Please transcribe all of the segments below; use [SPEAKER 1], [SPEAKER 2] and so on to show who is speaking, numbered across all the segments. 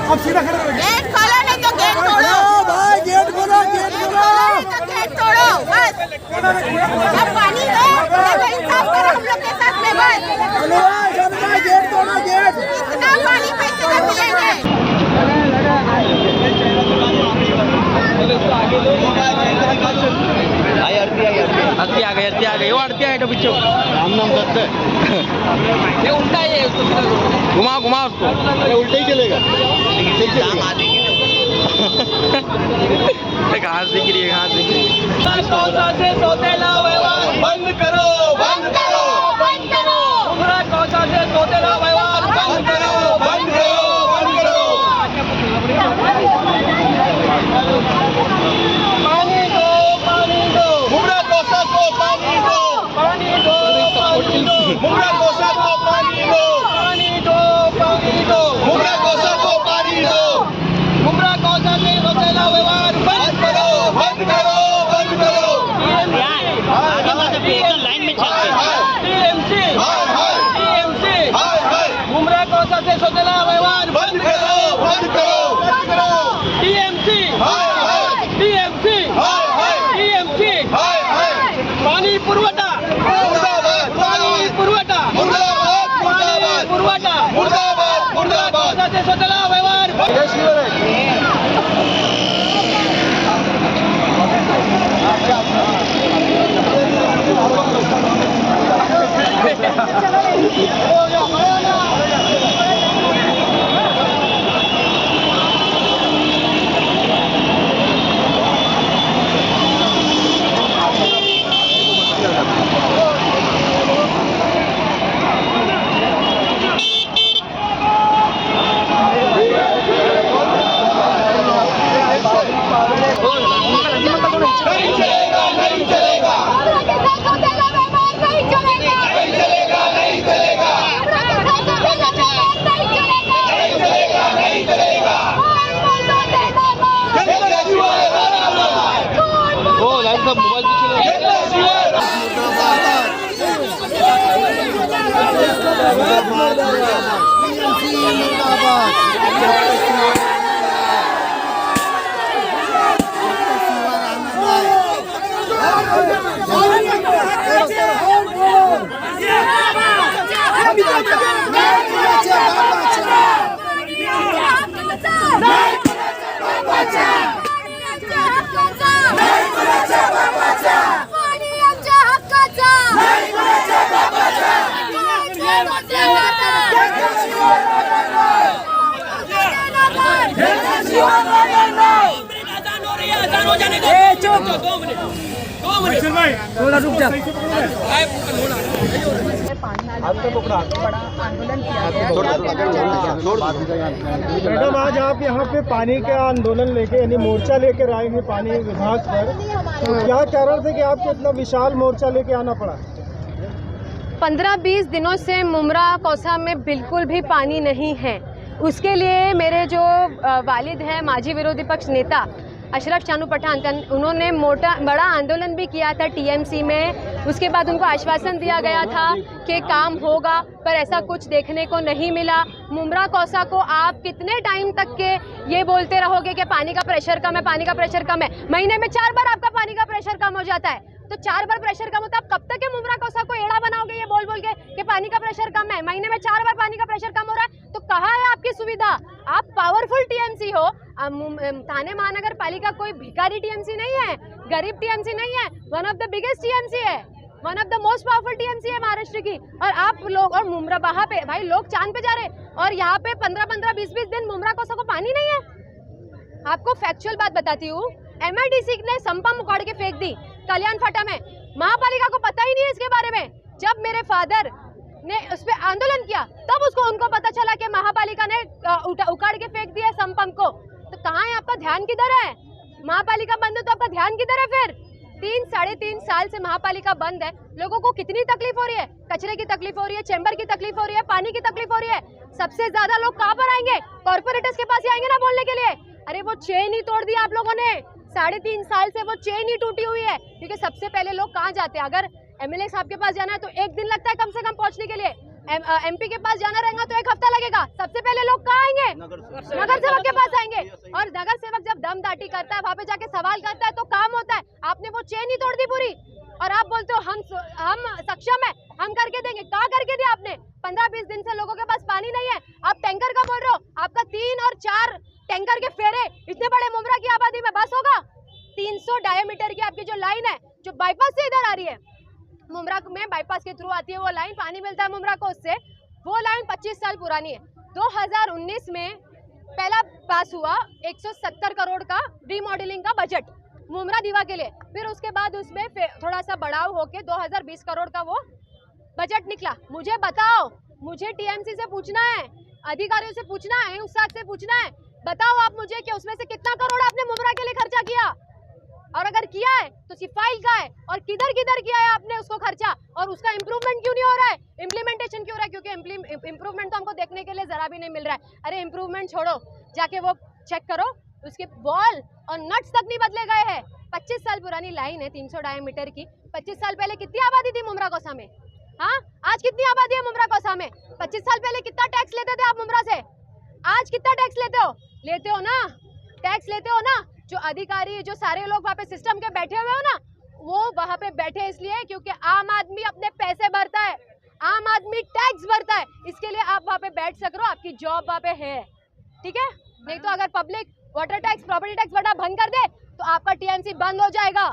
[SPEAKER 1] अब सीधा खड़े रहो।
[SPEAKER 2] गेट खोलो नहीं तो गेट तोड़ो
[SPEAKER 1] भाई, गेट खोलो, गेट खोलो।
[SPEAKER 2] गेट तोड़ो बस। अब पानी दो, इंसाफ करो हम लोग के साथ में बस।
[SPEAKER 1] गेट तोड़ो, गेट।
[SPEAKER 2] इतना पानी पैसे का मिलेंगे।
[SPEAKER 3] आरती आ गई वो आरती आएगा पीछे राम नाम दत्त ये उल्टा ही है उसको घुमाओ उसको ये उल्टा ही चलेगा घास दिख रही है बंद करो
[SPEAKER 2] बंद करो बंद करो
[SPEAKER 3] कौसा से सोतेला व्यवहार बंद करो बंद करो बंद करो पानी दो मुमरा कोसा को पानी दो मुमरा कोसा को पानी दो मुमरा कोसा को पानी दो मुमरा कोसा से सोतेला व्यवहार बंद करो लाइन में चलते टीएमसी मुमरा कोसा से सोतेला व्यवहार बंद करो टीएमसी पानी पुरवठा मुर्दाबाद से सोतेला व्यवहार
[SPEAKER 1] थोड़ा रुक जा। मैडम, आज आप यहाँ पे पानी का आंदोलन लेके यानी मोर्चा लेकर आएंगे पानी विभाग पर, तो क्या कारण थे कि आपको इतना विशाल मोर्चा लेके आना पड़ा?
[SPEAKER 4] 15-20 दिनों से मुमरा कौसा में बिल्कुल भी पानी नहीं है। उसके लिए मेरे जो वालिद हैं, माजी विरोधी पक्ष नेता अशरफ चानू पठान, उन्होंने बड़ा आंदोलन भी किया था टीएमसी में। उसके बाद उनको आश्वासन दिया गया था कि काम होगा, पर ऐसा कुछ देखने को नहीं मिला। मुमरा कौसा को आप कितने टाइम तक के ये बोलते रहोगे कि पानी का प्रेशर कम है, पानी का प्रेशर कम है? महीने में 4 बार आपका पानी का प्रेशर कम हो जाता है, तो 4 बार प्रेशर कम होता है। आप कब तक के मुमरा कौसा को एड़ा बनाओगे ये बोल के कि पानी का प्रेशर कम है? महीने में 4 बार पानी का प्रेशर कम हो रहा है, तो कहाँ है आपकी सुविधा? आप पावरफुल टीएमसी हो। थाने महानगर पालिका कोई भिखारी टीएमसी नहीं है, गरीब टीएमसी नहीं है, one of the biggest TMC है, one of the most powerful TMC है महाराष्ट्र की। और आप लोग और मुमरा वहाँ पे भाई लोग चांद पे जा रहे, और यहाँ पे 15-15, 20-20 दिन मुमरा कौसा को पानी नहीं है। आपको फैक्चुअल बात बताती हूँ, MIDC ने संपम उखाड़ के फेंक दी कल्याण फाटा में। महापालिका को पता ही नहीं है इसके बारे में। जब मेरे फादर ने उस पर आंदोलन किया तब उनको पता चला कि महापालिका ने उखाड़ के फेंक दिया संपम को। तो कहाँ है आपका ध्यान किधर है? महापालिका बंद है तो आपका ध्यान किधर है फिर? 3-3.5 साल से महापालिका बंद है, लोगों को कितनी तकलीफ हो रही है? कचरे की तकलीफ हो रही है, चैम्बर की तकलीफ हो रही है, पानी की तकलीफ हो रही है। सबसे ज्यादा लोग कहाँ पर आएंगे? कॉर्पोरेटर्स के पास ही आएंगे ना बोलने के लिए। अरे वो चेन ही तोड़ दिया आप लोगों ने, 3.5 साल से वो चेन ही टूटी हुई है। क्योंकि सबसे पहले लोग कहाँ जाते हैं? अगर एमएलए साहब के पास जाना है तो 1 दिन लगता है कम से कम पहुंचने के लिए, एमपी के पास जाना रहेगा तो 1 हफ्ता लगेगा। सबसे पहले लोग कहाँ आएंगे? नगर सेवक के पास आएंगे। और नगर सेवक जब दम दाटी करता है, वहाँ पे जाके सवाल करता है तो काम होता है। आपने वो चेन ही तोड़ दी पूरी, और आप बोलते हो हम सक्षम है, हम करके देंगे। कहाँ करके दिया आपने? 15-20 दिन से लोगों के पास पानी नहीं है, आप टैंकर का बोल रहे हो। आपका 3 और 4 टैंकर के फेरे इतने बड़े मुमरा की आबादी में बस होगा? 300 डायमीटर की आपकी जो लाइन है, जो बाईपास से इधर आ रही है, मुमरा में बाईपास के थ्रू आती है वो लाइन, पानी मिलता है मुमरा को उससे, वो लाइन 25 साल पुरानी है। 2019 में पहला पास हुआ 170 करोड़ का रीमॉडलिंग का बजट मुमरा दीवा के लिए। फिर उसके बाद उसमें थोड़ा सा बढ़ाव होके 2020 करोड़ का वो बजट निकला। मुझे बताओ, मुझे टीएमसी से पूछना है, अधिकारियों से पूछना है, उस्ताद से पूछना है, बताओ आप मुझे कि उसमें से कितना करोड़ आपने मुमरा के लिए खर्चा किया, और अगर किया है तो सिर्फ फाइल का है, और किधर किधर किया है आपने उसको खर्चा, और उसका इम्प्रूवमेंट क्यों नहीं हो रहा है, इम्प्लीमेंटेशन क्यों हो रहा है? क्योंकि इम्प्रूवमेंट तो हमको देखने के लिए जरा भी नहीं मिल रहा है। अरे इम्प्रूवमेंट छोड़ो, जाके वो चेक करो, उसके बॉल और नट्स तक नहीं बदले गए हैं। 25 साल पुरानी लाइन है 300 डायमीटर की। 25 साल पहले कितनी आबादी थी मुमरा कोसा में? हाँ, आज कितनी आबादी है मुमरा कोसा में? 25 साल पहले कितना टैक्स लेते थे आप मुमरा से? आज कितना टैक्स लेते हो? लेते हो ना, टैक्स लेते हो ना। जो अधिकारी, जो सारे लोग वहाँ पे सिस्टम के बैठे हुए हो ना, वो वहाँ पे बैठे इसलिए क्योंकि आम आदमी अपने पैसे भरता है, आम आदमी टैक्स भरता है, इसके लिए आप वहाँ पे बैठ सक रहे हो, आपकी जॉब वहाँ पे है, ठीक है? नहीं तो अगर public water tax, property tax बड़ा बंद कर दे तो आपका टीएमसी बंद हो जाएगा।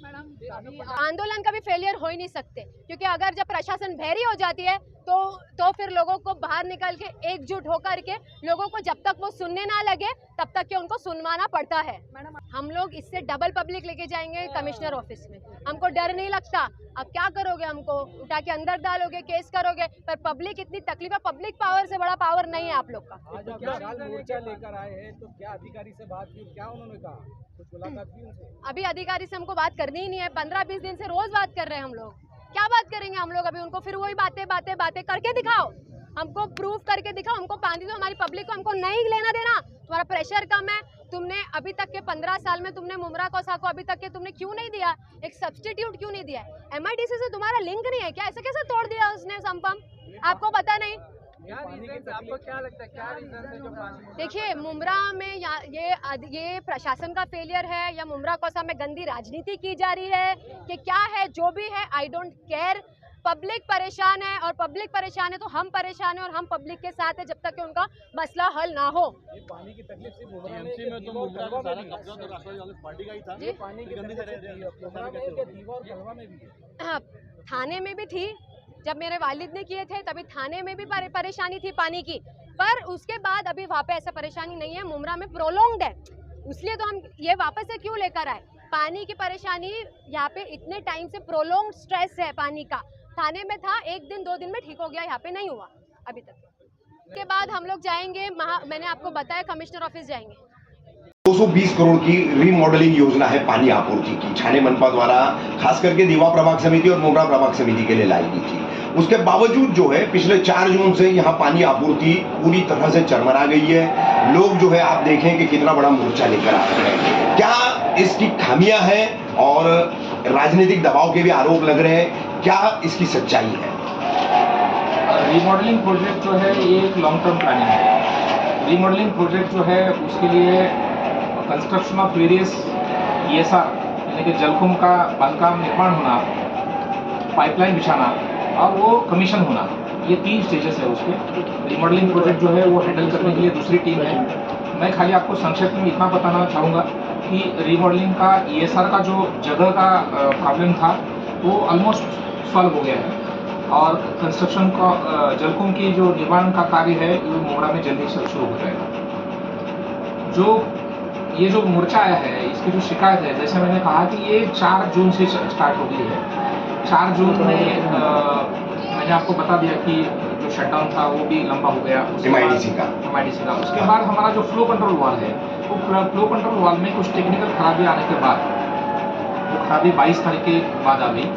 [SPEAKER 4] आंदोलन कभी फेलियर हो ही नहीं सकते, क्योंकि अगर जब प्रशासन बहरी हो जाती है तो फिर लोगों को बाहर निकल के एकजुट होकर के लोगों को जब तक वो सुनने ना लगे तब तक के उनको सुनवाना पड़ता है। हम लोग इससे डबल पब्लिक लेके जाएंगे कमिश्नर ऑफिस में, हमको डर नहीं लगता। अब क्या करोगे? हमको उठा के अंदर डालोगे, केस करोगे, पर पब्लिक इतनी तकलीफ है, पब्लिक पावर से बड़ा पावर नहीं है आप लोग का।
[SPEAKER 1] आज विशाल मोर्चा लेकर आए हैं तो क्या अधिकारी से बात की, क्या उन्होंने कहा, कुछ मुलाकात की उनसे?
[SPEAKER 4] अभी अधिकारी से हमको बात करनी ही नहीं है, 15-20 दिन से रोज बात कर रहे हैं हम लोग। क्या बात करेंगे हम लोग अभी उनको? फिर वही बातें करके दिखाओ, हमको प्रूव करके दिखाओ। हमको पानी तो हमारी पब्लिक को हमको नहीं लेना देना। तुम्हारा प्रेशर कम है, तुमने अभी तक के 15 साल में तुमने मुमरा कोसा को अभी तक के तुमने क्यों नहीं दिया, एक सब्स्टिट्यूट क्यों नहीं दिया? MIDC से तुम्हारा लिंक नहीं है क्या? ऐसे कैसे तोड़ दिया उसने संपम? आपको पता नहीं?
[SPEAKER 1] आपको क्या लगता है, क्या रीजन है जो पानी?
[SPEAKER 4] देखिए, मुमरा में ये प्रशासन का फेलियर है या मुमरा कोसा में गंदी राजनीति की जा रही है कि क्या है? जो भी है, आई डोंट केयर। पब्लिक परेशान है, और पब्लिक परेशान है तो हम परेशान है, और हम पब्लिक के साथ है जब तक कि उनका मसला हल ना हो।
[SPEAKER 1] ये पानी की तकलीफ सिर्फ मुमरा में तो मुमरा का सारा कब्जा तो राष्ट्रवादी कांग्रेस पार्टी का ही था। ये पानी की गंदी मुमरा में के दीवा और कलवा में भी है।
[SPEAKER 4] हाँ, थाने में भी थी, जब मेरे वालिद ने किए थे तभी थाने में भी परेशानी थी पानी की, पर उसके बाद अभी वहाँ पे ऐसा परेशानी नहीं है। मुमरा में प्रोलॉन्ग्ड है, इसलिए तो हम ये वापस से क्यों लेकर आए। पानी की परेशानी यहाँ पे इतने टाइम से प्रोलॉन्ग्ड स्ट्रेस है पानी का। थाने में था, 1 दिन 2 दिन में ठीक हो गया, यहाँ पे नहीं हुआ अभी तक। उसके बाद हम लोग जाएंगे मैंने आपको बताया कमिश्नर ऑफिस जाएंगे।
[SPEAKER 5] 220 करोड़ की रीमॉडलिंग योजना है पानी आपूर्ति की, छाने मनपा द्वारा खास करके दीवा प्रभाग समिति और मुमरा प्रभाग समिति के लिए लाई गई थी। उसके बावजूद जो है पिछले 4 जून से यहाँ पानी आपूर्ति पूरी तरह से चरमरा गई है। लोग जो है आप देखें कि कितना बड़ा मोर्चा लेकर आ रहे हैं। क्या इसकी खामियां हैं और राजनीतिक दबाव के भी आरोप लग रहे हैं, क्या इसकी सच्चाई है?
[SPEAKER 6] रीमॉडलिंग प्रोजेक्ट जो है ये एक लॉन्ग टर्म प्लानिंग है। रीमॉडलिंग प्रोजेक्ट जो है उसके लिए कंस्ट्रक्शन ऑफ वेरियस ESR यानी कि जलकुंभ का बांधकाम निर्माण होना, पाइपलाइन बिछाना और वो कमीशन होना, ये 3 स्टेजेस है उसके। रीमॉडलिंग प्रोजेक्ट जो है वो हैंडल करने के लिए दूसरी टीम है। मैं खाली आपको संक्षेप में इतना बताना चाहूँगा कि रीमॉडलिंग का ESR का जो जगह का प्रॉब्लम था वो ऑलमोस्ट सॉल्व हो गया है, और कंस्ट्रक्शन का जलकुंभ की जो निर्माण का कार्य है वो मुमरा में जल्दी से शुरू हो जाएगा। ये जो मोर्चा आया है, इसकी जो शिकायत है, जैसे मैंने कहा कि ये 4 जून से स्टार्ट हो गई है। 4 जून में मैंने आपको बता दिया कि जो शटडाउन था वो भी लंबा हो गया MIDC का। उसके बाद हमारा जो फ्लो कंट्रोल वाल है वो फ्लो कंट्रोल वाल्व में कुछ टेक्निकल खराबी आने के बाद, वो खराबी 22 तारीख के बाद आ गई,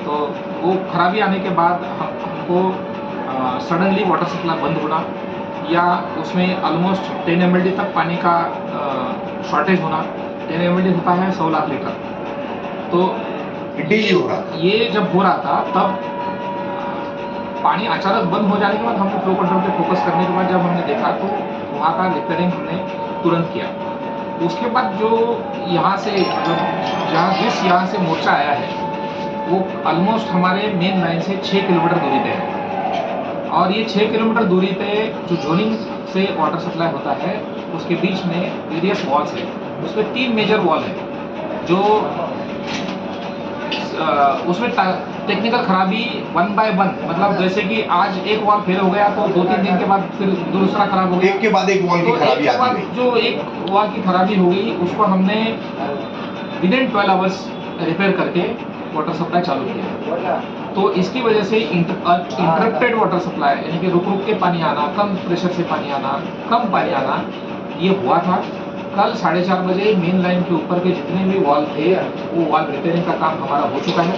[SPEAKER 6] तो वो खराबी आने के बाद हमको सडनली वाटर सप्लाई बंद होना या उसमें ऑलमोस्ट 10 mld तक पानी का शॉर्टेज होना। 10 mld होता है 100 लाख लीटर, तो
[SPEAKER 5] डेली हो रहा था।
[SPEAKER 6] ये जब हो रहा था तब पानी अचानक बंद हो जाने के बाद हमने फ्लो कंट्रोल पे फोकस करने के बाद जब हमने देखा तो वहाँ का रिपेयरिंग हमने तुरंत किया। उसके बाद जो यहाँ से मतलब यहाँ से मोर्चा आया है वो ऑलमोस्ट हमारे मेन लाइन से 6 किलोमीटर दूरी पे है, और ये 6 किलोमीटर दूरी पे जो जोनिंग से वाटर सप्लाई होता है उसके बीच में वेरियस वॉल्स है, उसमें 3 मेजर वॉल है जो उसमें टेक्निकल खराबी 1 by 1, मतलब जैसे कि आज एक वॉल फेल हो गया तो 2-3 दिन के बाद फिर दूसरा खराब हो गया,
[SPEAKER 5] एक के बाद एक वॉल की खराबी आती है।
[SPEAKER 6] जो एक वॉल की खराबी हो गई उसको हमने विदिन 12 आवर्स रिपेयर करके वाटर सप्लाई चालू किया। तो इसकी वजह से इंटरप्टेड वाटर सप्लाई यानी कि रुक रुक के पानी आना, कम प्रेशर से पानी आना, कम पानी आना, ये हुआ था। कल 4:30 बजे मेन लाइन के ऊपर के जितने भी वॉल थे वो वॉल रिपेयरिंग का काम हमारा हो चुका है,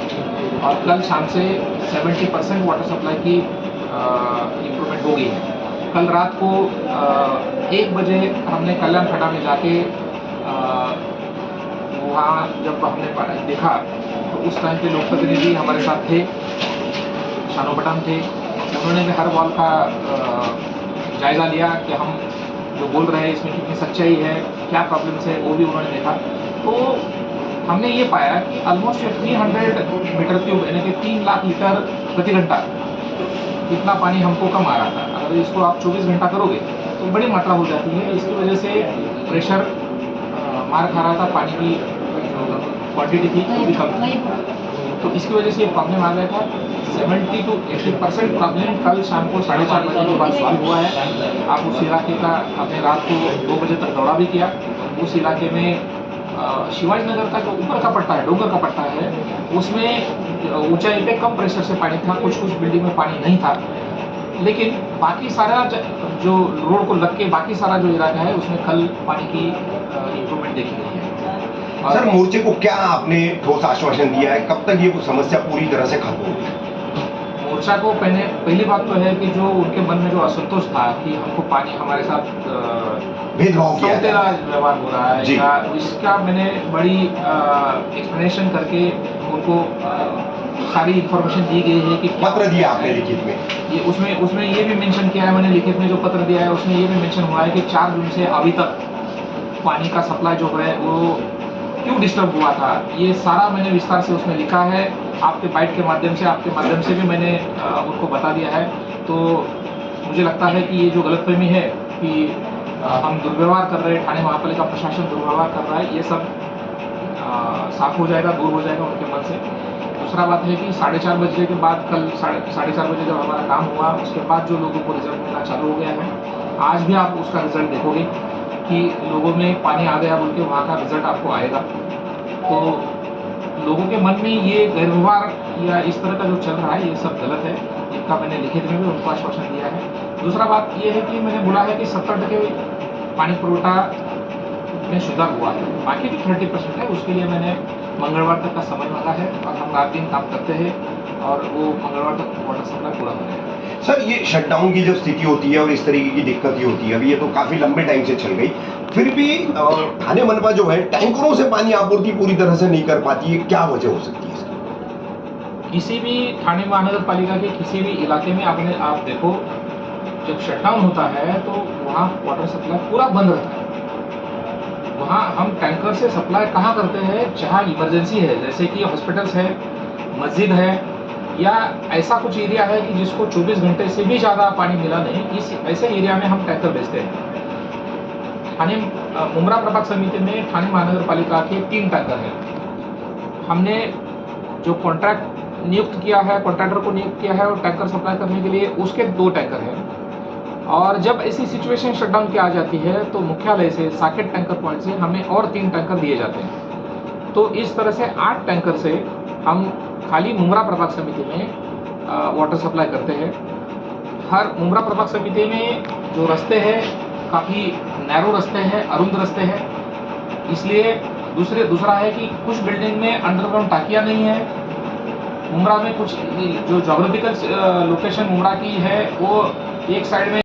[SPEAKER 6] और कल शाम से 70% वाटर सप्लाई की इम्प्रूवमेंट हो गई है। कल रात को 1 बजे हमने कल्याण खड्डा में जाके वहाँ जब हमने देखा तो उस टाइम पे लोक प्रतिनिधि हमारे साथ थे, शानो पठान थे, उन्होंने भी हर वॉल का जायज़ा लिया कि हम जो बोल रहे हैं इसमें कितनी सच्चाई है, क्या प्रॉब्लम्स है, वो भी उन्होंने देखा। तो हमने ये पाया कि ऑलमोस्ट 300 मीटर क्यूब यानी कि 3 लाख लीटर प्रति घंटा इतना पानी हमको कम आ रहा था। अगर इसको आप 24 घंटा करोगे तो बड़ी मात्रा हो जाती है। इसकी वजह से प्रेशर मार खा रहा था, पानी की जो क्वांटिटी थी वो भी कम, तो इसकी वजह से ये प्रॉब्लम आ गया था। 70 to 80% प्रॉब्लम कल शाम को 4:30 बजे के बाद सॉल्व हुआ है। आप उस इलाके का हमने रात को 2 बजे तक दौरा भी किया। उस इलाके में शिवाजी नगर का जो ऊपर का पट्टा है, डोंगर का पट्टा है, उसमें ऊंचाई पे कम प्रेशर से पानी था, कुछ बिल्डिंग में पानी नहीं था, लेकिन बाकी सारा जो रोड को लग के बाकी सारा जो इलाका है उसमें कल पानी की इम्प्रूवमेंट देखी गई है।
[SPEAKER 5] सर, मोर्चे को क्या आपने ठोस आश्वासन दिया है, कब तक ये समस्या पूरी तरह से खत्म होगी?
[SPEAKER 6] मोर्चा को पहली बात तो है कि जो उनके मन में जो असंतोष था कि हमको पानी हमारे साथ
[SPEAKER 5] भेदभाव किया
[SPEAKER 6] व्यवहार हो रहा है, या इसका मैंने बड़ी एक्सप्लेनेशन करके उनको सारी इंफॉर्मेशन दी गई है कि
[SPEAKER 5] पत्र दिया आपने लिखित में,
[SPEAKER 6] ये उसमें ये भी मेंशन किया है, मैंने लिखित में जो पत्र दिया है उसमें ये भी मेंशन हुआ है कि 4 जून से अभी तक पानी का सप्लाई जो है वो क्यों डिस्टर्ब हुआ था, ये सारा मैंने विस्तार से उसमें लिखा है। आपके बाइट के माध्यम से भी मैंने उनको बता दिया है। तो मुझे लगता है कि ये जो गलतफहमी है कि हम दुर्व्यवहार कर रहे हैं, ठाणे महापालिका प्रशासन दुर्व्यवहार कर रहा है, ये सब साफ हो जाएगा, दूर हो जाएगा उनके मन से। दूसरा बात है कि 4:30 बजे के बाद, कल 4:30 बजे जब हमारा काम हुआ उसके बाद जो लोगों को रिजल्ट मिलना चालू हो गया है, आज भी आप उसका रिजल्ट देखोगे कि लोगों में पानी आ गया बोल के वहाँ का रिजल्ट आपको आएगा। तो लोगों के मन में ये गैरव्यवहार या इस तरह का जो चल रहा है ये सब गलत है, इनका मैंने लिखित में भी उनको आश्वासन दिया है। दूसरा बात ये है कि मैंने बोला है कि 70% पानी पुरवठा में सुधार हुआ है, बाकी जो 30% है उसके लिए मैंने मंगलवार तक का समय मांगा है, और हम रात दिन काम करते हैं और वो मंगलवार तक वाटर सप्लाई पूरा करेंगे।
[SPEAKER 5] सर, ये शटडाउन की जो स्थिति होती है और इस तरीके की दिक्कत ही होती है, अभी ये तो काफी लंबे टाइम से चल गई, फिर भी ठाणे मनपा जो है टैंकरों से पानी आपूर्ति पूरी तरह से नहीं कर पाती है, क्या वजह हो सकती है इसकी?
[SPEAKER 6] किसी भी ठाणे महानगर पालिका के किसी भी इलाके में आप देखो, जब शटडाउन होता है तो वहाँ वाटर सप्लाई पूरा बंद रहता है। वहाँ हम टैंकर से सप्लाई कहाँ करते हैं, जहाँ इमरजेंसी है, जैसे कि हॉस्पिटल्स है, मस्जिद है, या ऐसा कुछ एरिया है कि जिसको 24 घंटे से भी ज़्यादा पानी मिला नहीं, इस ऐसे एरिया में हम टैंकर भेजते हैं। ठाणे मुंब्रा प्रभाग समिति में ठाणे महानगर पालिका के 3 टैंकर हैं। हमने जो कॉन्ट्रैक्ट नियुक्त किया है, कॉन्ट्रैक्टर को नियुक्त किया है और टैंकर सप्लाई करने के लिए, उसके 2 टैंकर हैं। और जब ऐसी सिचुएशन शटडाउन की आ जाती है तो मुख्यालय से साकेत टैंकर पॉइंट से हमें और 3 टैंकर दिए जाते हैं। तो इस तरह से 8 टैंकर से हम खाली मुंब्रा प्रभाग समिति में वाटर सप्लाई करते हैं। हर मुंब्रा प्रभाग समिति में जो रास्ते हैं काफ़ी नैरो रास्ते हैं, अरुंद रास्ते हैं, इसलिए दूसरा है कि कुछ बिल्डिंग में अंडरग्राउंड टाकियाँ नहीं है। मुमरा में कुछ जो जोग्राफिकल लोकेशन मुमरा की है वो एक साइड में